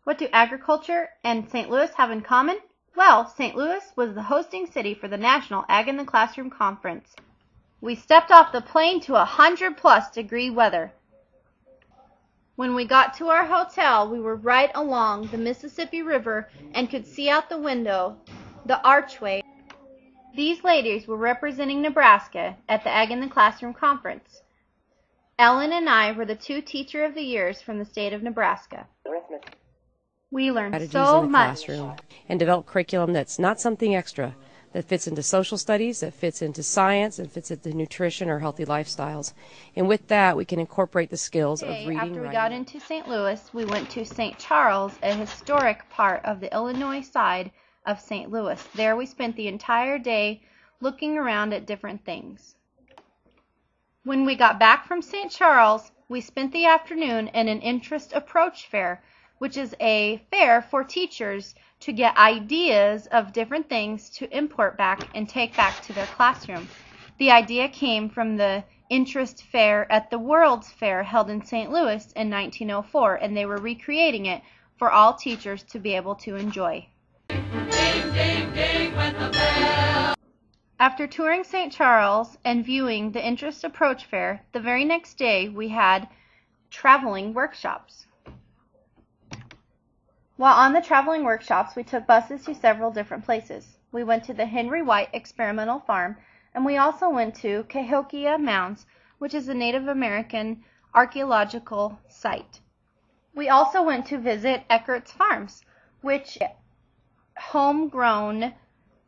What do agriculture and St. Louis have in common? Well, St. Louis was the hosting city for the National Ag in the Classroom Conference. We stepped off the plane to 100+ degree weather. When we got to our hotel, we were right along the Mississippi River and could see out the window the archway. These ladies were representing Nebraska at the Ag in the Classroom Conference. Ellen and I were the 2 Teacher of the Years from the state of Nebraska. We learned so much and develop curriculum that's not something extra, that fits into social studies, that fits into science, and fits into nutrition or healthy lifestyles. And with that, we can incorporate the skills of reading, After we writing. got into St. Louis, we went to St. Charles, a historic part of the Illinois side of St. Louis. There we spent the entire day looking around at different things. When we got back from St. Charles, we spent the afternoon in an Interest Approach Fair, which is a fair for teachers to get ideas of different things to import back and take back to their classroom. The idea came from the Interest Fair at the World's Fair held in St. Louis in 1904, and they were recreating it for all teachers to be able to enjoy. Ding, ding, ding, went the bell. After touring St. Charles and viewing the Interest Approach Fair, the very next day we had traveling workshops. While on the traveling workshops, we took buses to several different places. We went to the Henry White Experimental Farm, and we also went to Cahokia Mounds, which is a Native American archaeological site. We also went to visit Eckert's Farms, which is a homegrown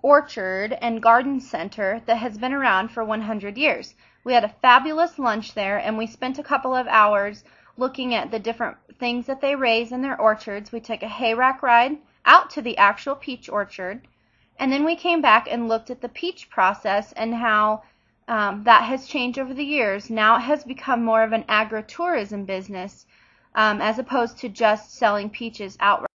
orchard and garden center that has been around for 100 years. We had a fabulous lunch there, and we spent a couple of hours looking at the different things that they raise in their orchards. We took a hayrack ride out to the actual peach orchard, and then we came back and looked at the peach process and how that has changed over the years. Now it has become more of an agritourism business as opposed to just selling peaches outright.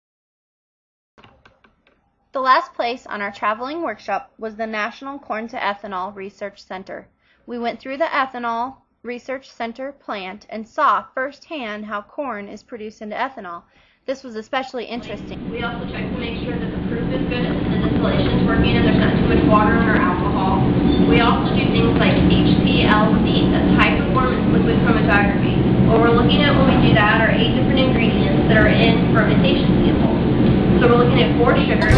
The last place on our traveling workshop was the National Corn to Ethanol Research Center. We went through the ethanol Research Center plant and saw firsthand how corn is produced into ethanol. This was especially interesting. We also checked to make sure that the proof is good and the distillation is working and there's not too much water or alcohol. We also do things like HPLC, that's high performance liquid chromatography. What we're looking at when we do that are 8 different ingredients that are in fermentation samples. So we're looking at 4 sugars.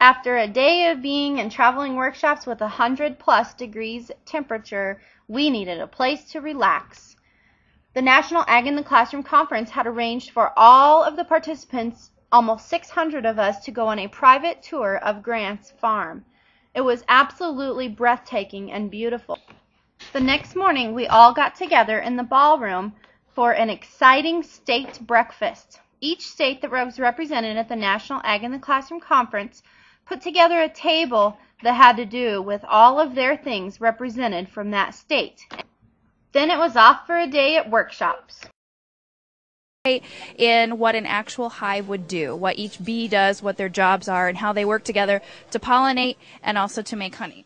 After a day of being in traveling workshops with 100+ degrees temperature, we needed a place to relax. The National Ag in the Classroom Conference had arranged for all of the participants, almost 600 of us, to go on a private tour of Grant's farm. It was absolutely breathtaking and beautiful. The next morning, we all got together in the ballroom for an exciting state breakfast. Each state that was represented at the National Ag in the Classroom Conference put together a table that had to do with all of their things represented from that state. Then it was off for a day at workshops. In what an actual hive would do, what each bee does, what their jobs are, and how they work together to pollinate and also to make honey.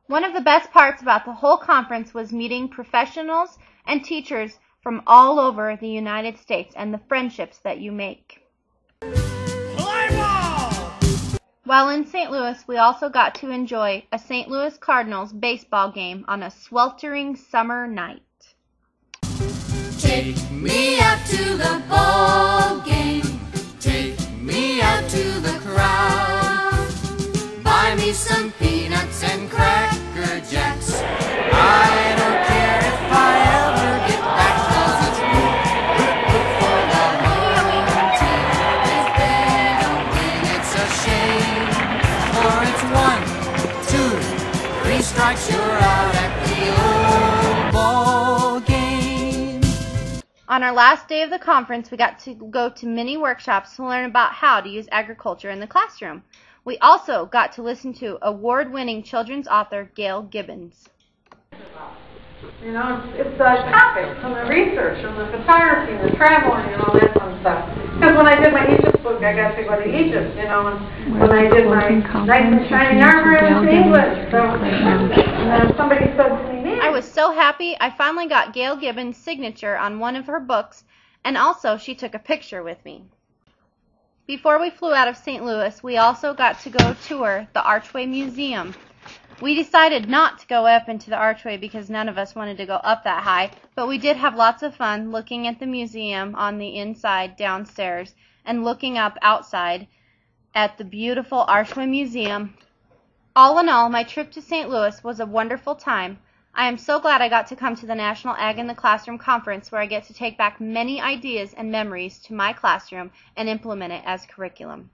One of the best parts about the whole conference was meeting professionals and teachers from all over the United States and the friendships that you make. While in St. Louis, we also got to enjoy a St. Louis Cardinals baseball game on a sweltering summer night. Take me out to the ball game. Take me out to the crowd. Buy me some peanuts and Cracker Jacks. I don't care if I ever get back, 'cause it's root for the home team. If they don't win, it's a shame. For it's 1, 2, 3 strikes, you're out at the old ball game. On our last day of the conference, we got to go to many workshops to learn about how to use agriculture in the classroom. We also got to listen to award-winning children's author Gail Gibbons. You know, it's the topics and the research and the photography and the traveling and all that fun stuff. Because when I did my Egypt book, I got to go to Egypt, you know, and when I did my Knights in Shining Armor, I went to England. So, and then somebody said to me, I was so happy I finally got Gail Gibbons' signature on one of her books, and also she took a picture with me. Before we flew out of St. Louis, we also got to go tour the Archway Museum. We decided not to go up into the archway because none of us wanted to go up that high, but we did have lots of fun looking at the museum on the inside downstairs and looking up outside at the beautiful Archway Museum. All in all, my trip to St. Louis was a wonderful time. I am so glad I got to come to the National Ag in the Classroom Conference, where I get to take back many ideas and memories to my classroom and implement it as curriculum.